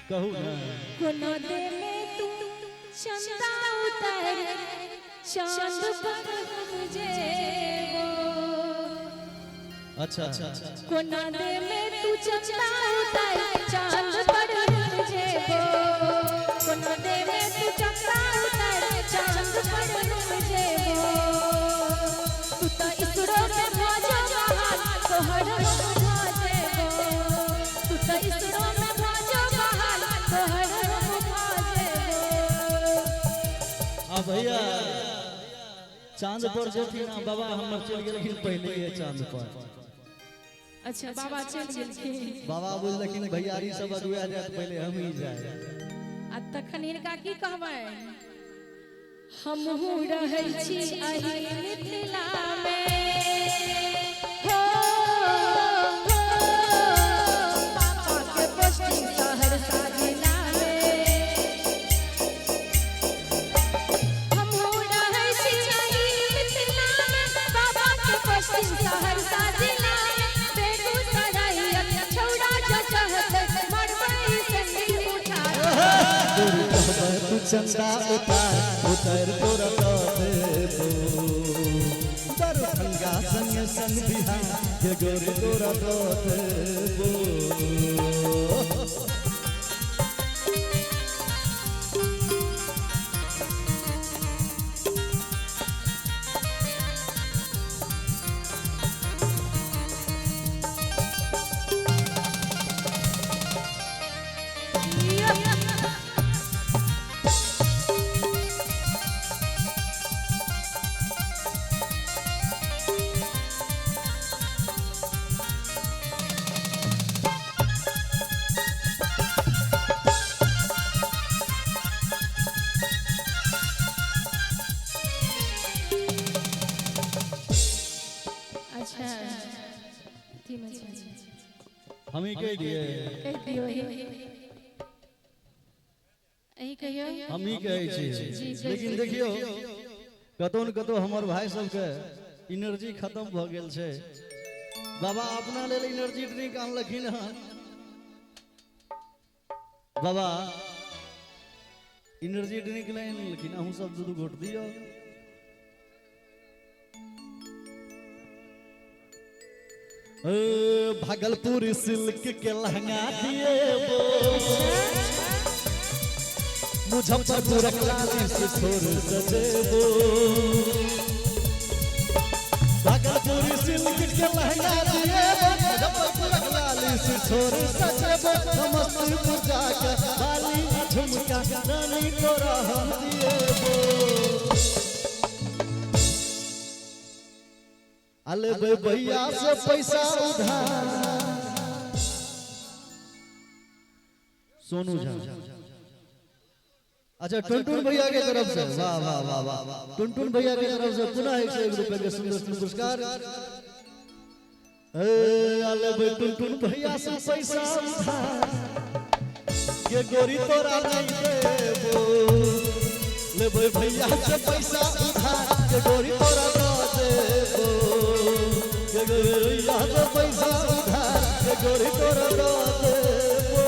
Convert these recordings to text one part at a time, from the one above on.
कहू ना कोना दे में तू चंदा उतर चांद पर मुझे वो अच्छा कोना दे में तू चंदा उतर चांद पर मुझे वो कोना दे में तू चंदा उतर चांद पर मुझे वो तू तो इसरो में भोजो बहाल तो हर मुझे वो तू तो इसरो में भोजो बहाल तो हर मुझे वो अब भैया चांद पर जेथी ना बाबा हमर चल गेलखिन पहले ये चांद पर। अच्छा बाबा चल गेलखिन बाबा बोललखिन भैयारी सब अगुआ जात पहले हम ही जाए। आ तखन इनका की कहबै हमहू रहै छी एही मिथिला में हो पापा के पोस्टिंग सहरसा जिला में हमहू रहै छी एही मिथिला में पापा के पोस्टिंग सहरसा जिला में बेगूसराय छौड़ा जचहत मरबई संगी उठा तू चंदा उतर तोरा देबो दरभंगा संग संग बिहार के गोरी तोरा देबो। अच्छा थी मजा हम ही कह दिए कह दियो एही कहियो हम ही कहै छी। लेकिन देखियो कतौ न कतौ हमर भाई सब के एनर्जी खत्म भ गेल छै। बाबा अपना लेल एनर्जी ड्रिंक आनलखिन हन। बाबा एनर्जी ड्रिंक नहीं आनलखिन अहूँ सब दू घोट दियो। भागलपुर सिल्क के लहंगा दिएबो मुजफ्फरपुर लाली से छोर सजेबो। भागलपुर सिल्क के लहंगा दिएबो मुजफ्फरपुर लाली से छोर सजेबो। समस्तीपुर जाके बाली झुमका रानी तोरा हम दिएबो। अले भैया से पैसा उधार सोनू झा। अच्छा टुनटुन भैया के तरफ से वाह वाह वाह वाह टुनटुन भैया के तरफ से पुनः 101 रुपए के सुंदर पुरस्कार। अले टुनटुन भैया से पैसा उधार के गोरी तोरा नहीं देबो। ले भैया से पैसा उधार के गोरी तोरा न देबो। के भैया से पैसा उधार के गोरी तोरा न देबो।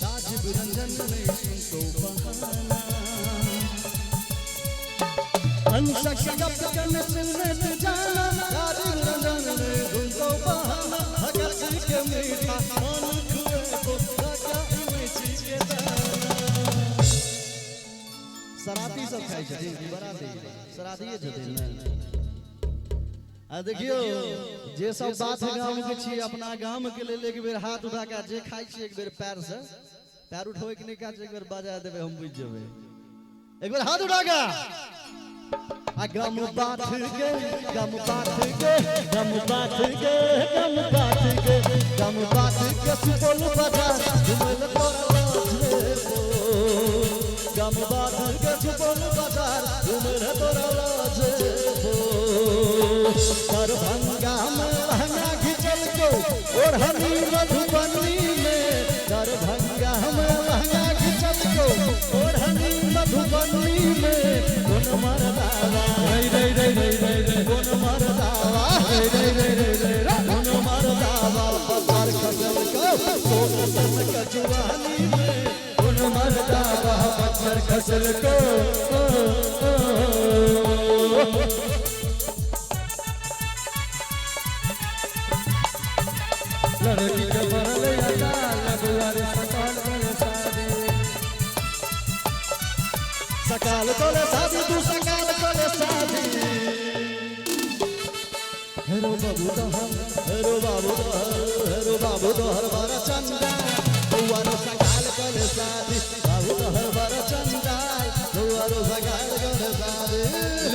राजीव रंजन ने सुन तो बहाना अंशक गप करने सुनने से जाना। राजीव रंजन ने सुन तो बहाना भगत के मीठा मन खुए को राजा इमेजी के दाना। शराबी सब खाई छथिन बराती शराबिए छथिन ना। आ देखियो जे सब बात गांव के छी अपना गांव के लेल एक बेर हाथ उठा के जे खाई छी एक बेर पैर से पैर उठोय के नहीं का एक बेर बजा देबे हम बुझ जेबे। एक बेर हाथ उठा के आ गम बात के गम बात के गम बात के गम बात के गम बात के सुपौल बाजार घुमल तोरा गम बात सर्कल को लड़की के भरल या लगवारे सकाल कोले शादी तू सकाल कोले शादी हेरो बाबू दोहर हेरो बाबू दोहर हेरो बाबू दोहर बारा चंदा बुआरो सकाल कोले शादी बाबू दोहर बारा चंदा बुआरो सकाल कोले शादी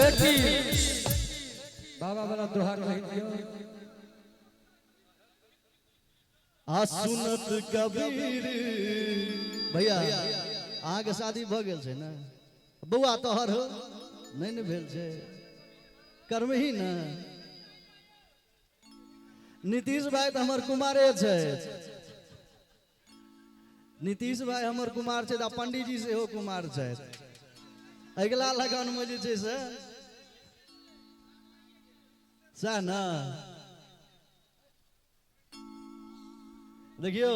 लेकिन बाबा वाला दोहा कह दियो आ सुनत कबीर भैया आगे शादी भ गेल छै ना बउआ तोहर हो नहीं न भेल छै करबही न नीतीश भाई तो हमर कुमारे छै नीतीश भाई हमर कुमार छै पंडित जी सेहो कुमार छै अगला लगन में जे छै से सह न देखियो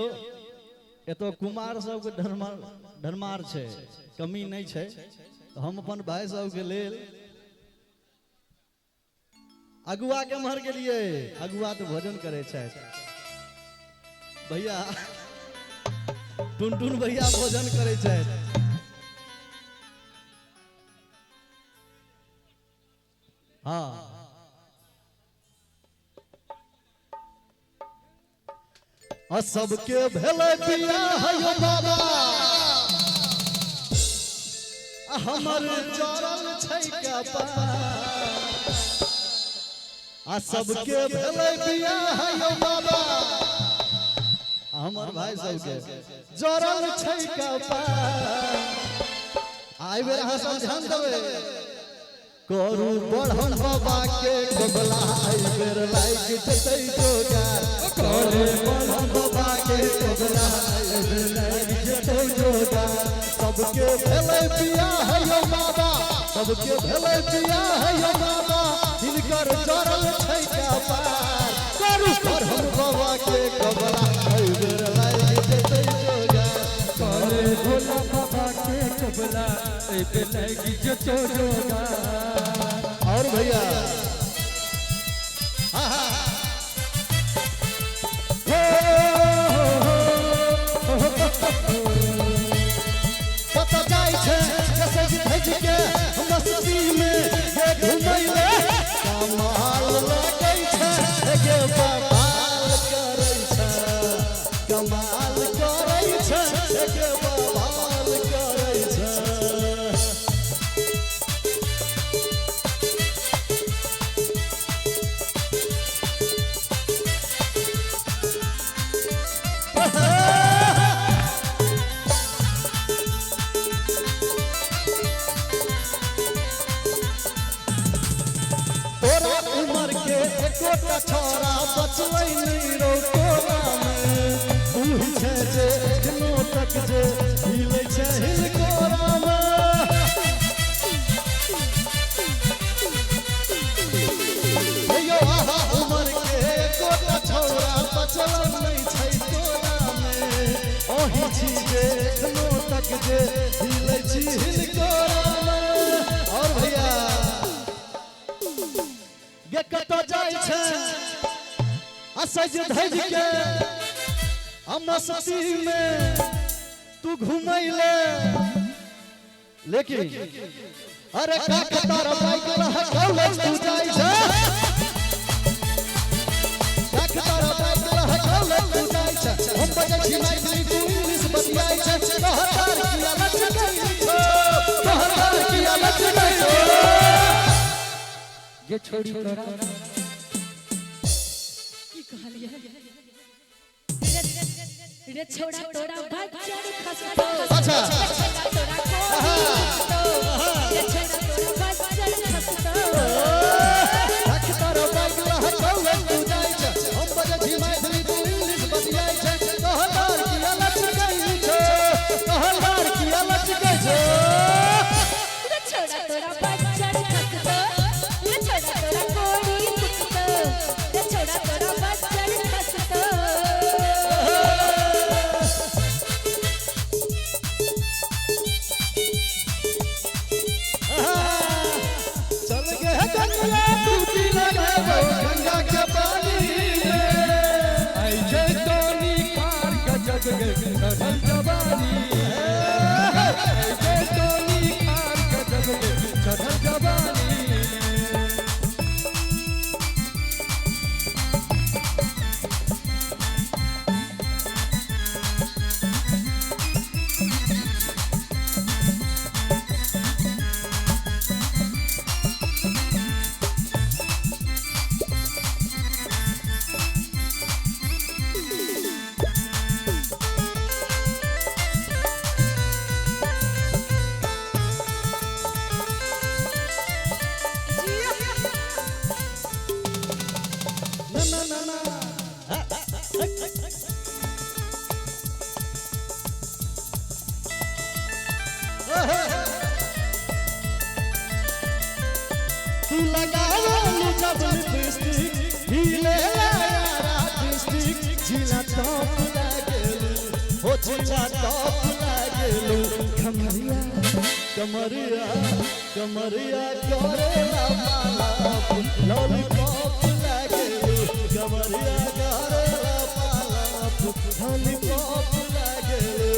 एतो कुमार सबके धर्मार छै कमी नहीं छै तो हम अपन भाई सब के लेल अगुआ के महर के लिए अगुआ तो भोजन करे छै भैया टुनटुन भैया भोजन करे छै हाँ आ सबके भेलै बियाह यो बाबा हमर चरल छै कपार आ सबके भेलै बियाह यो बाबा हमर भाई सबके जरल छै कपार आइ बेर अहाँ सब ध्यान देबै करू बढ़न बाबा के कबला आइ बेर लाइक जेतै जोगार करू बढ़न बाबा के कबला आइ बेर लाइक जेतै जोगार सबके भेलै बियाह यो बाबा सबके भेलै बियाह यो बाबा हिनकर जरल छै कपार करू बढ़न बाबा के कबला आइ बेर लाइक जेतै जोगार करे भोला बाबा के कबला ए पे लगी जतो जोगा और भैया हाँ हाँ कत जाय छै जैसे भेज के मस्ती में ये घुमैले कमाल लगै छै के बवाल करै छै कमाल करै छै के बवाल करै छै तोरा उमर के एकोटा छोरा बचलै नहीं रो तोरा में तू ही छै जे एखनो तक जे हिलै छै हिलकोरा में यो आहा उमर के एकोटा छोरा बचलै नहीं छै तोरा में ओही छी जे एखनो तक जे हिलै छी हिलकोरा में और भैया गे कत जाय छै असज धज के मस्ती में तू घुमैले लेकिन अरे का कतार बाइक रह कॉलेज तू जाय छै का कतार बाइक रह कॉलेज तू जाय छै हम बजे छी मैथिली तू इंग्लिश बतियाय छै कहतार किया लचकै छो कहतार किया लचकै छो ये छोड़ी तोरा की कहलिए रे छोड़ा तोरा भजन खसतो अच्छा तोरा को रे छोड़ा तोरा भजन खसतो कतार बाइक रह कॉलेज तू जाय छै हम बजे छी मैथिली तू इंग्लिश बतियाय छै कहतार किया लचकै छो कहतार किया लचकै छो रे छोड़ा तोरा भजन खसतो रे छोड़ा तोरा कोड़ी फुसतो रे छोड़ा तोरा भजन खसतो टॉप लागेलू कमरिया कमरिया कमरिया करेला पालाप लॉलीपॉप लागेलू कमरिया करेला पालाप लॉलीपॉप लागेलू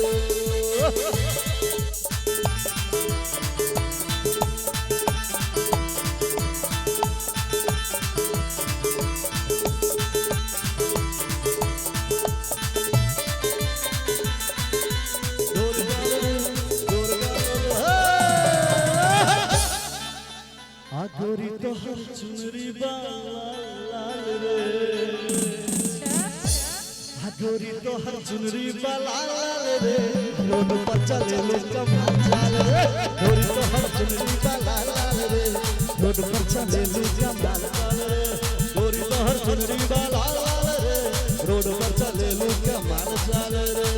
गोरी तो हर चुनरी लाल रे गोरी तो हर चुनरी लाल रे रोड पर चले ले कमाल चाल रे गोरी तो हर चुनरी लाल रे रोड पर चले ले कमाल चाल रे गोरी तो हर चुनरी लाल रे रोड पर चले ले कमाल चाल रे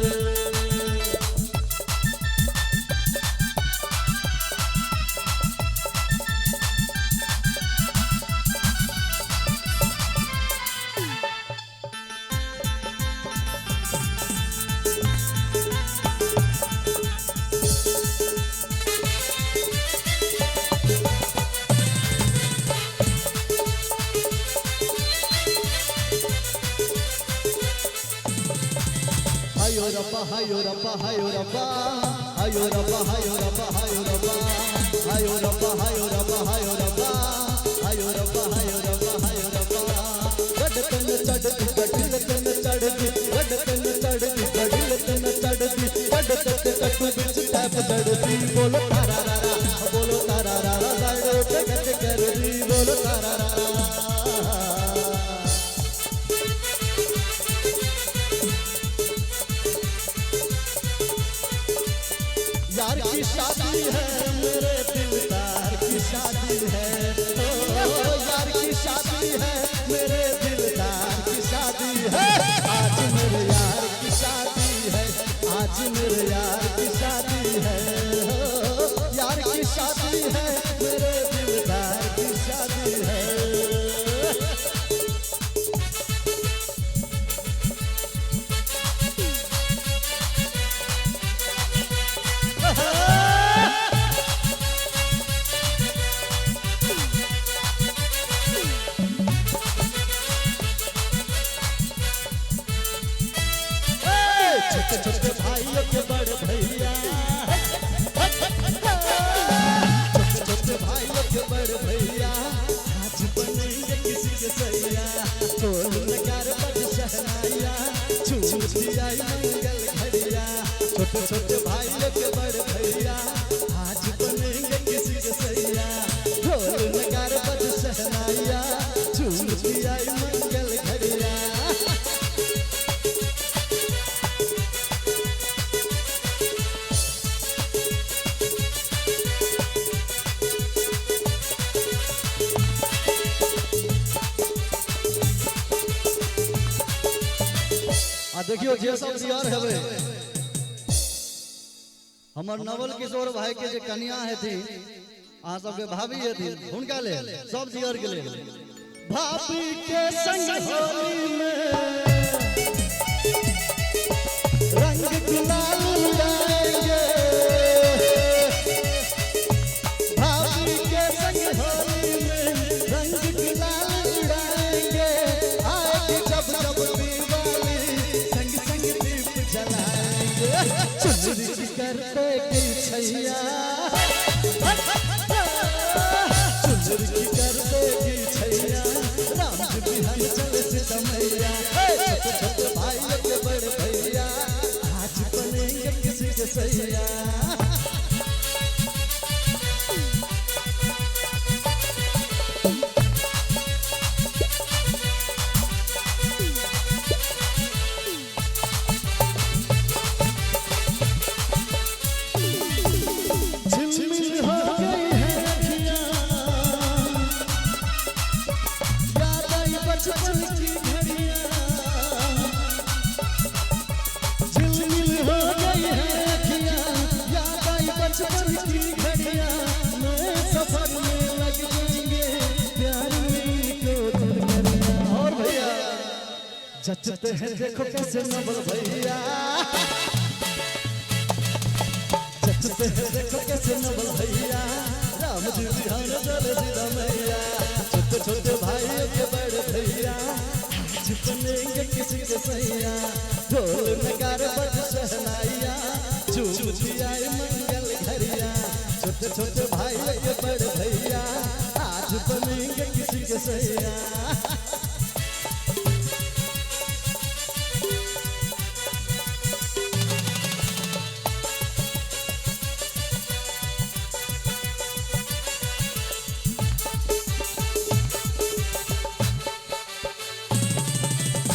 hayo rapa hayo rapa hayo rapa hayo rapa hayo rapa hayo rapa hayo rapa hayo rapa hayo rapa hayo rapa hayo rapa gadkan chaddi gadkan chaddi gadkan chaddi gadkan chaddi gadkat katu bich tap chaddi bolo tarara lado tagat kardi bolo tarara यार की शादी है मेरे दिलदार की शादी है ओ यार की शादी है मेरे दिलदार की शादी है आज मेरे यार की शादी है आज मेरे यार की शादी है ओ यार की शादी है मेरे दिलदार की शादी है छोटे भाइयों के बड़े भैया छोटे भाइयों के बड़े भैया आज बनेंगे किसी के सैया ढोल नगाड़े बज शहनाइया झूमती आई मंगल घड़िया छोटे भाइयों के बड़े भैया आज बनेंगे किसी के सैया ढोल नगाड़े बज शहनाइया झूमती आई मंगल घड़िया देखियो जे सब दियार हवे हमर नवल किशोर भाई के जे कन्या हेथिन आ सबके भाभी हेथिन हुनका ले सब दियार के ले भाभी के संग होली में रंग गुलाल उड़ाएंगे भाभी के संग होली में रंग गुलाल उड़ाएंगे आएगी जब जब चुनरी करते की छैया चुनरी करते की छैया राम जी बिहान चल सितमैया छोटे भाइयों के बड़े भैया आज बनेंगे किसी के सैया जचते हैं देखो कैसे नवल भैया चिपते हैं देखो कैसे नवल भैया राम जी बिहार जल सीधा मैया छोटे छोटे भाइयों के बड़े भैया आज बनेंगे किसी के सैया ढोल नगारे बज शहनाइया झूठी आई मंगल घरिया छोटे छोटे भाइयों के बड़े भैया आज बनेंगे किसी के सैया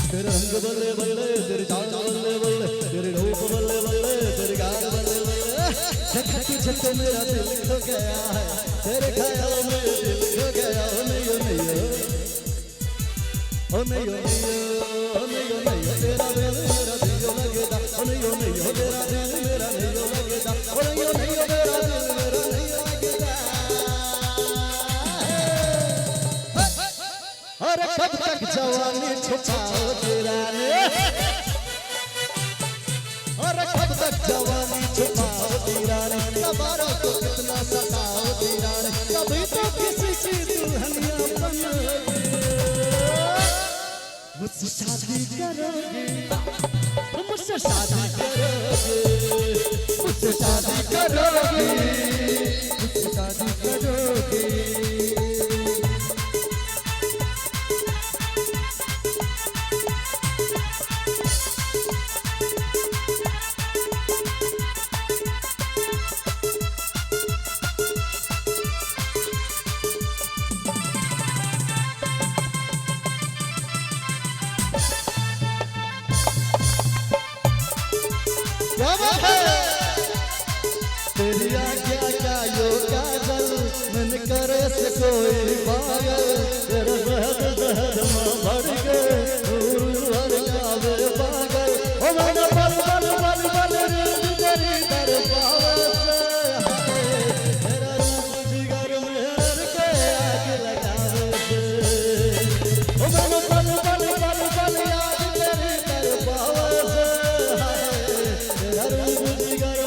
तेरे रंग बल्ले बल्ले तेरे चाल बल्ले बल्ले तेरे रूप बल्ले बल्ले तेरे गाल बल्ले बल्ले झटके झटके मेरा दिल खो गया है तेरे ख्यालों में दिल खो गया ओ नहीं ओ नहीं ओ नहीं ओ नहीं ओ नहीं तेरा दिल मेरा दिल लगेगा ओ नहीं ओ नहीं ओ तेरा दिल मेरा नहीं लगेगा ओ नहीं ओ नहीं ओ तेरा दिल मेरा नहीं लगेगा अरे कब तक जवानी छुपाओ तेरा ने अरे कब तक जवानी छुपाओ तेरा ने कबारों को कितना सताओ तेरा ने कभी तो किसी की दुल्हनिया बनोगे मुझसे शादी करोगे मुझसे शादी करोगे मुझसे शादी करोगे मुझसे शादी करोगे तेरी आज्ञा का योगा जल मन करे से कोई पागल तेरा दहर दहर मां भर गए भर गावे पागल ओ मन बल बल बल बल तेरी दर पावे से तेरा रूप जिगर में हर के आग लगावे से ओ मन बल बल बल बल आग तेरी दर पावे से तेरा रूप जिगर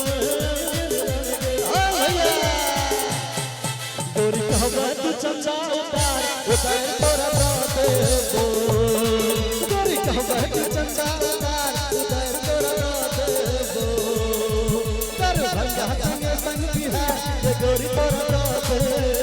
गोरी कहवा तू चचा उतार उतार तोरा बाते हो गोरी कहवा तू चचा उतार उतार तोरा बाते हो दरभंगा संग संग बिहार ये गोरी तोरा बाते